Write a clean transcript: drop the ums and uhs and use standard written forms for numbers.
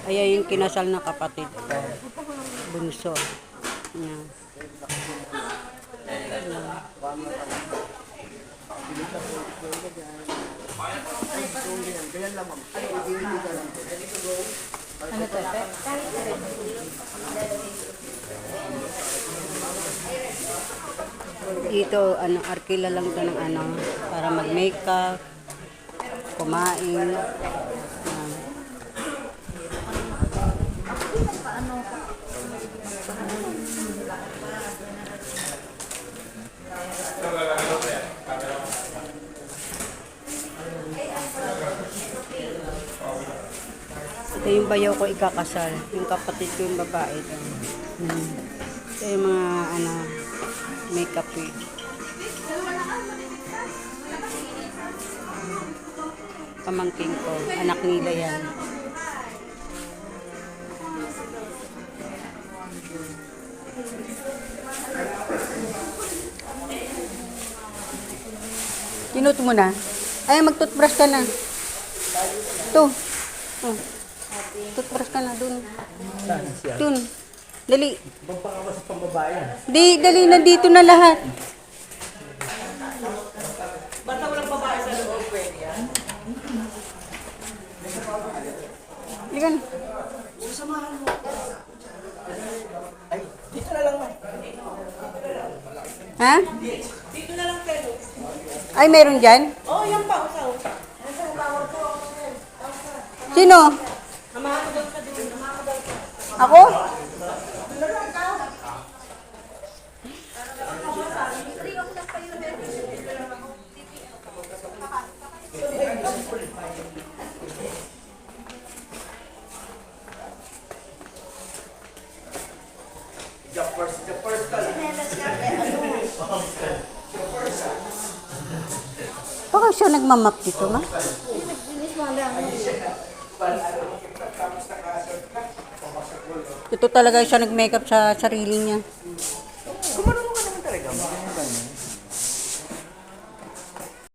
Ay, yung kinasal na kapatid ko. Bunso. Yan. Ano to? Dito, arkila lang to ng para mag-makeup, kumain. Ito yung bayaw ko ikakasal. Yung kapatid ko yung babae. Ito yung mga makeup eh. Pamangking ko. Anak nila yan. Tinut mo na. Ay, mag-toothbrush ka na. Ito. Oh. Toothbrush ka na dun. Dun. Dali. Pagpakawas pang babae yan. Di, dali, nandito na lahat. Basta walang babae sa loob, pwede yan? Ligan. Susamahan mo. Ay, dito na lang man. Ha? Dito na lang pero. Ay, meron dyan? Oh, yan pa, usaw. Sino? Ako? The first ka lang. Baka siya nagmamap dito, ma? Ito talaga siya nag-makeup sa sarili niya.